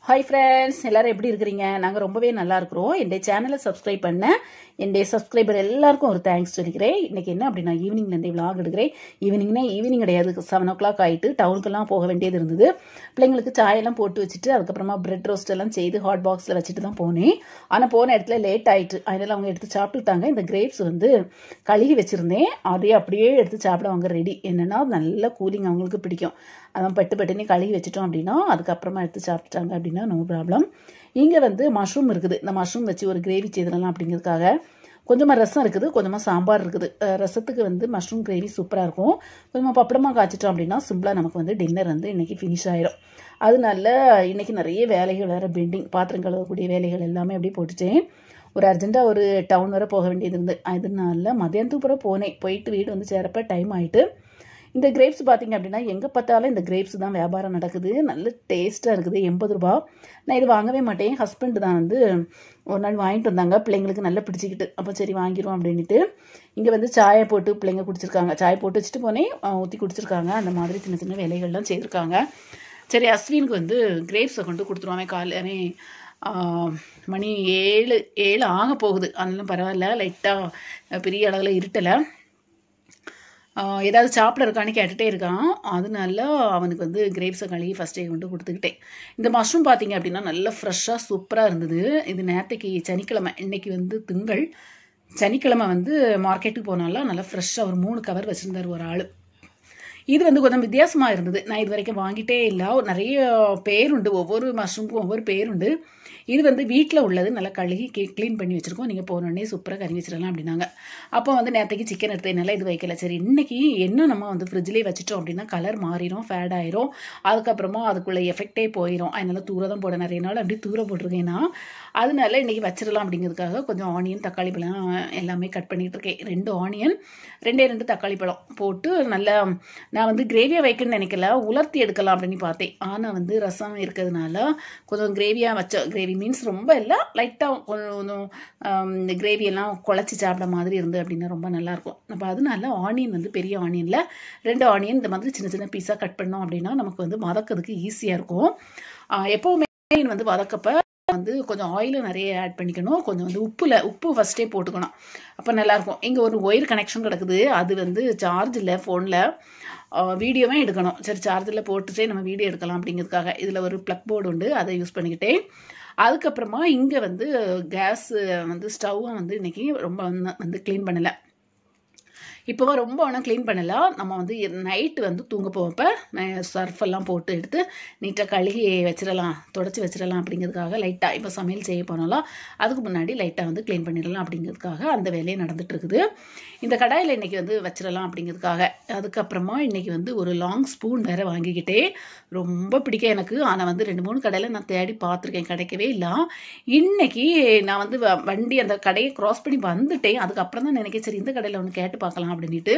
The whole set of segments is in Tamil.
Hi friends, எல்லாரும் எப்படி இருக்கீங்க? நாங்க ரொம்பவே நல்லா இருக்கோம். என்னோட சேனலை சப்ஸ்கிரைப் பண்ண என்னோட சப்ஸ்கிரைபர் எல்லாருக்கும் ஒரு தேங்க்ஸ் சொல்லிக்கிறேன். இன்னைக்கு என்ன அப்படினா ஈவினிங்ல இருந்தே vlog எடுக்கிறேன். ஈவினிங் கிடையாது 7 o'clock ஆயிட்டு டவுனுக்குலாம் போக வேண்டியது இருந்தது. பிள்ளைங்களுக்கு சாய் எல்லாம் போட்டு வச்சிட்டு அதுக்கு அப்புறமா பிரெட் ரோஸ்ட் எல்லாம் செய்து ஹாட் பாக்ஸ்ல வச்சிட்டு தான் போனேன். ஆனா போன இடத்துல லேட் ஆயிட்டு. அதனால அவங்க எடுத்து சாப்பிட்டுட்டாங்க. இந்த கிரேப்ஸ் வந்து கழுகி வச்சிருந்தேன். அதே அப்படியே எடுத்து சாப்பிட அவங்க ரெடி. என்னன்னா நல்ல கூலிங் அவங்களுக்கு பிடிக்கும். அதான் பட்டுன்னு கழுகி வச்சிட்டோம் அப்படினா அதுக்கு அப்புறமா எடுத்து சாப்பிட்டாங்க அப்படினா நோ ப்ராப்ளம். இங்க வந்து மஷ்ரூம் இருக்குது. இந்த மஷ்ரூம் வச்சு ஒரு கிரேவி செய்தறலாம் அப்படிங்கிறதுக்காக கொஞ்சமா ரசம் இருக்குது, கொஞ்சமா சாம்பார் இருக்குது. ரசத்துக்கு வந்து மஷ்ரூம் கிரேவி சூப்பரா இருக்கும். கொஞ்சமா பப்படமா காய்ச்சிட்டோம் அப்படினா சிம்பிளா நமக்கு வந்து டின்னர் வந்து இன்னைக்கு ஃபினிஷ் ஆயிடும். அதனால இன்னைக்கு நிறைய வேலைகள் வேற பெண்டிங், பாத்திரம் கழுவக்கூடிய வேலைகள் எல்லாமே அப்படியே போட்டுட்டேன். ஒரு அர்ஜென்ட்டா ஒரு டவுன் வரை போக வேண்டியது இருந்து அதனால மதியானத்துக்கு பிறகு போனேன். போயிட்டு வீடு வந்து சேரப்ப டைம் ஆயிட்டு. இந்த கிரேப்ஸ் பார்த்தீங்க அப்படின்னா எங்கே பார்த்தாலும் இந்த கிரேப்ஸ் தான் வியாபாரம் நடக்குது. நல்ல டேஸ்ட்டாக இருக்குது. 80 ரூபா. நான் இது வாங்கவே மாட்டேன். ஹஸ்பண்ட் தான் வந்து ஒரு நாள் வாங்கிட்டு வந்தாங்க. பிள்ளைங்களுக்கு நல்லா பிடிச்சிக்கிட்டு அப்போ சரி வாங்கிடுவோம் அப்படின்ட்டு இங்கே வந்து சாயை போட்டு பிள்ளைங்க குடிச்சிருக்காங்க. சாய் போட்டு வச்சுட்டு போனேன், ஊற்றி குடிச்சிருக்காங்க. அந்த மாதிரி சின்ன சின்ன வேலைகள்லாம் செய்திருக்காங்க. சரி அஸ்வினுக்கு வந்து கிரேப்ஸை கொண்டு கொடுத்துருவாங்க. காலையிலே மணி 7 ஆக போகுது. அதனால பரவாயில்ல, லைட்டாக பெரிய அளவில் இருட்டலை. ஏதாவது சாப்பிட இருக்கான்னு கேட்டுகிட்டே இருக்கான். அதனால அவனுக்கு வந்து கிரேப்ஸை கழுகி ஃபஸ்ட்டே கொண்டு கொடுத்துக்கிட்டேன். இந்த மஷ்ரூம் பார்த்தீங்க அப்படின்னா நல்லா ஃப்ரெஷ்ஷாக சூப்பராக இருந்தது. இது நேற்றுக்கு சனிக்கிழமை, இன்னைக்கு வந்து திங்கள். சனிக்கிழமை வந்து மார்க்கெட்டுக்கு போனாலும் நல்லா ஃப்ரெஷ்ஷாக ஒரு 3 கவர் வச்சுருந்தார் ஒரு ஆள். இது வந்து கொஞ்சம் வித்தியாசமாக இருந்தது. நான் இது வரைக்கும் வாங்கிட்டே இல்லை. நிறைய பேர் உண்டு, ஒவ்வொரு மஷ்ரூமுக்கும் ஒவ்வொரு பேர் உண்டு. இது வந்து வீட்டில் உள்ளது நல்லா கழுகி க்ளீன் பண்ணி வச்சுருக்கோம். நீங்கள் போனோடனே சூப்பராக கறி வச்சிடலாம் அப்படின்னாங்க. அப்போ வந்து நேற்றுக்கு சிக்கன் எடுத்ததுனால இது வைக்கல. சரி இன்னைக்கு என்ன நம்ம வந்து ஃப்ரிட்ஜ்லேயே வச்சுட்டோம் அப்படின்னா கலர் மாறிடும், ஃபேட் ஆயிரும். அதுக்கப்புறமா அதுக்குள்ளே எஃபெக்டே போயிடும். அதனால தூர தான் போட நிறைய நாள் அப்படி தூர போட்டிருக்கேன்னா அதனால இன்றைக்கி வச்சிடலாம் அப்படிங்கிறதுக்காக கொஞ்சம் ஆனியன், தக்காளி பழம் எல்லாமே கட் பண்ணிகிட்டு இருக்கேன். 2 ஆனியன், 2 தக்காளி பழம் போட்டு நல்லா நான் வந்து கிரேவியாக வைக்கணும்னு நினைக்கல, உலர்த்தி எடுக்கலாம் அப்படின்னு பார்த்தேன். ஆனால் வந்து ரசம் இருக்கிறதுனால கொஞ்சம் கிரேவியாக வச்ச, கிரேவி மீன்ஸ் ரொம்ப இல்லை, லைட்டாக கொஞ்சம் இந்த கிரேவியெல்லாம் குழச்சி சாப்பிட மாதிரி இருந்து அப்படின்னா ரொம்ப நல்லாயிருக்கும். அப்போ அதனால ஆனியன் வந்து பெரிய ஆனியனில் 2 ஆனியன் இந்த மாதிரி சின்ன சின்ன பீஸாக கட் பண்ணோம் அப்படின்னா நமக்கு வந்து வதக்கிறதுக்கு ஈஸியாக இருக்கும். எப்போவுமே ஆனியன் வந்து வதக்கப்போ வந்து கொஞ்சம் ஆயிலும் நிறைய ஆட் பண்ணிக்கணும். கொஞ்சம் வந்து உப்பு ஃபஸ்ட்டே போட்டுக்கணும், அப்போ நல்லாயிருக்கும். இங்கே ஒரு ஒயர் கனெக்ஷன் கிடக்குது. அது வந்து சார்ஜ் இல்லை ஃபோனில், வீடியோவே எடுக்கணும். சரி சார்ஜில் போட்டுட்டே நம்ம வீடியோ எடுக்கலாம் அப்படிங்கிறதுக்காக இதில் ஒரு ப்ளக் போர்டு உண்டு, அதை யூஸ் பண்ணிக்கிட்டேன். அதுக்கப்புறமா இங்கே வந்து கேஸ் வந்து ஸ்டவ்வை வந்து இன்றைக்கி ரொம்ப வந்து க்ளீன் பண்ணலை. இப்போ ரொம்ப ஒன்றும் க்ளீன் பண்ணலாம். நம்ம வந்து நைட்டு வந்து தூங்க போகப்போ சர்ஃபெல்லாம் போட்டு எடுத்து நீட்டாக கழுகி வச்சிடலாம், தொடச்சி வச்சிடலாம் அப்படிங்கிறதுக்காக லைட்டாக இப்போ சமையல் செய்ய போனாலும் அதுக்கு முன்னாடி லைட்டாக வந்து க்ளீன் பண்ணிடலாம் அப்படிங்கிறதுக்காக அந்த வேலையை நடந்துட்டு இருக்குது. இந்த கடாயில் இன்றைக்கி வந்து வச்சிடலாம் அப்படிங்கிறதுக்காக. அதுக்கப்புறமா இன்றைக்கி வந்து ஒரு லாங் ஸ்பூன் வேறு வாங்கிக்கிட்டே, ரொம்ப பிடிக்கும் எனக்கு. ஆனால் வந்து 2-3 கடையில் நான் தேடி பார்த்துருக்கேன், கிடைக்கவே இல்லை. இன்றைக்கி நான் வந்து வண்டி அந்த கடையை க்ராஸ் பண்ணி வந்துட்டேன். அதுக்கப்புறம் தான் நினைக்கிறேன் சரி இந்த கடையில் ஒன்று கேட்டு பார்க்கலாம் அப்படின்ட்டு.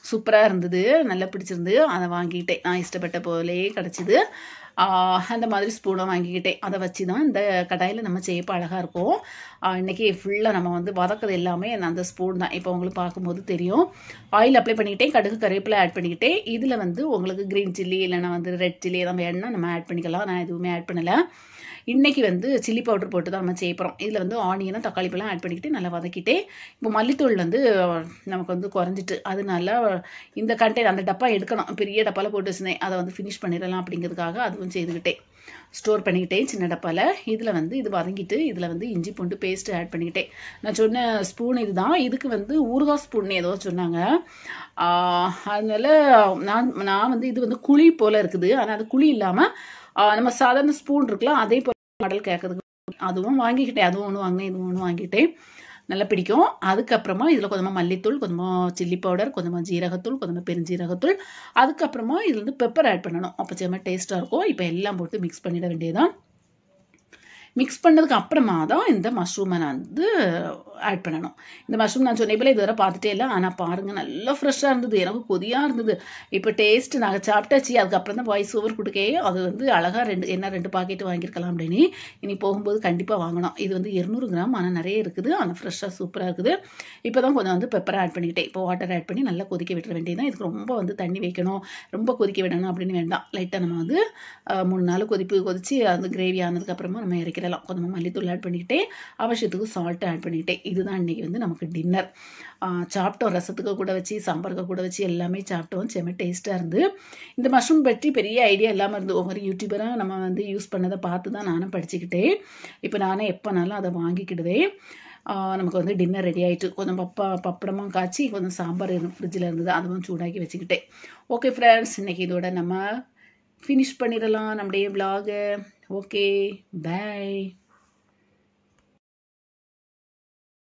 சூப்பராக இருந்தது, நல்லா பிடிச்சிருந்து. அதை வாங்கிக்கிட்டேன். நான் இஷ்டப்பட்ட போலே கிடச்சிது. அந்த மாதிரி ஸ்பூனை வாங்கிக்கிட்டேன். அதை வச்சு தான் இந்த கடாயில் நம்ம செய்யப்போ அழகாக இருக்கும். இன்றைக்கி ஃபுல்லாக நம்ம வந்து வதக்கிறது எல்லாமே அந்த ஸ்பூன் தான். இப்போ உங்களுக்கு பார்க்கும்போது தெரியும். ஆயில் அப்ளை பண்ணிக்கிட்டேன், கடுகு கருவேப்பிலை ஆட் பண்ணிக்கிட்டேன். இதில் வந்து உங்களுக்கு க்ரீன் சில்லி இல்லைனா வந்து ரெட் சில்லி எதாவது வேணும்னா நம்ம ஆட் பண்ணிக்கலாம். நான் எதுவுமே ஆட் பண்ணலை. இன்றைக்கி வந்து சில்லி பவுடர் போட்டு தான் நம்ம செய்ய போகிறோம். இதில் வந்து ஆனியனும் தக்காளி பழம் ஆட் பண்ணிக்கிட்டு நல்லா வதக்கிட்டே, இப்போ மல்லித்தூள் வந்து நமக்கு வந்து குறைஞ்சிட்டு அதனால இந்த கண்டெய்னர் அந்த டப்பா எடுக்கணும். பெரிய டப்பாவில் போட்டு வச்சுருந்தேன், அதை வந்து ஃபினிஷ் பண்ணிடலாம் அப்படிங்கிறதுக்காக அதுவும் செய்துக்கிட்டேன், ஸ்டோர் பண்ணிக்கிட்டேன் சின்ன டப்பாவில். இதில் வந்து இது வதங்கிட்டு இதில் வந்து இஞ்சி பூண்டு பேஸ்ட்டு ஆட் பண்ணிக்கிட்டேன். நான் சொன்ன ஸ்பூன் இது தான். இதுக்கு வந்து ஊறுகாய் ஸ்பூன் ஏதோ சொன்னாங்க. அதனால நான் வந்து இது வந்து குழி போல் இருக்குது. ஆனால் அது குழி இல்லாமல் நம்ம சாதாரண ஸ்பூன் இருக்கலாம், அதே போல் மாடல் கேட்குறதுக்கு அதுவும் வாங்கிக்கிட்டேன். அதுவும் ஒன்று வாங்கினேன், இதுவும் ஒன்று வாங்கிட்டேன். நல்லா பிடிக்கும். அதுக்கப்புறமா இதில் கொஞ்சமாக மல்லித்தூள், கொஞ்சமாக சில்லி பவுடர், கொஞ்சமாக ஜீரகத்தூள், கொஞ்சமாக பெருஞ்சீரகத்தூள், அதுக்கப்புறமா இதில் வந்து பெப்பர் ஆட் பண்ணணும். அப்போ செம்ம டேஸ்ட்டாக இருக்கும். இப்போ எல்லாம் போட்டு மிக்ஸ் பண்ணிட வேண்டியதுதான். மிக்ஸ் பண்ணதுக்கு அப்புறமா தான் இந்த மஷ்ரூமை நான் வந்து ஆட் பண்ணணும். இந்த மஷ்ரூம் நான் சொன்னே போல இதுவரை பார்த்துட்டே இல்லை, ஆனால் பாருங்கள் நல்லா ஃப்ரெஷ்ஷாக இருந்தது, எனக்கு கொதியாக இருந்தது. இப்போ டேஸ்ட் நாங்கள் சாப்பிட்டாச்சு, அதுக்கப்புறம் தான் வாய்ஸ் ஓவர் கொடுக்கே அது வந்து அழகாக 2 பாக்கெட்டு வாங்கியிருக்கலாம் அப்படின்னு. இனி போகும்போது கண்டிப்பாக வாங்கணும். இது வந்து 200 கிராம், ஆனால் நிறைய இருக்குது, ஆனால் ஃப்ரெஷ்ஷாக சூப்பராக இருக்குது. இப்போ தான் கொஞ்சம் வந்து பெப்பரை ஆட் பண்ணிக்கிட்டேன். இப்போ வாட்டர் ஆட் பண்ணி நல்லா கொதிக்க விட்டுற வேண்டியதான். இதுக்கு ரொம்ப வந்து தண்ணி வைக்கணும், ரொம்ப கொதிக்க விடணும் அப்படின்னு வேண்டாம். லைட்டாக நம்ம வந்து 3 நாள் கொதித்து அது கிரேவி ஆனதுக்கப்புறமா நம்ம இறக்கிடலாம். கொஞ்சமாக மல்லித்தூள் ஆட் பண்ணிக்கிட்டே அவசியத்துக்கு சால்ட்டு ஆட் பண்ணிக்கிட்டேன். இதுதான் இன்றைக்கி வந்து நமக்கு டின்னர். சாப்பிட்டோம், ரசத்துக்கு கூட வச்சு சாம்பாருக்கு கூட வச்சு எல்லாமே சாப்பிட்டோம். செம்ம டேஸ்ட்டாக இருந்து. இந்த மஷ்ரூம் பற்றி பெரிய ஐடியா இல்லாமல் இருந்து ஒவ்வொரு யூடியூபராக நம்ம வந்து யூஸ் பண்ணதை பார்த்து தான் நானும் படிச்சுக்கிட்டேன். இப்போ நானே எப்போனாலும் அதை வாங்கிக்கிடுவேன். நமக்கு வந்து டின்னர் ரெடி ஆகிட்டு கொஞ்சம் பப்படமாக காய்ச்சி கொஞ்சம் சாம்பார் ஃப்ரிட்ஜில் இருந்தது, அதுவும் சூடாக்கி வச்சுக்கிட்டேன். ஓகே ஃப்ரெண்ட்ஸ், இன்றைக்கி இதோட நம்ம ஃபினிஷ் பண்ணிடலாம் நம்முடைய vlog. Okay, by.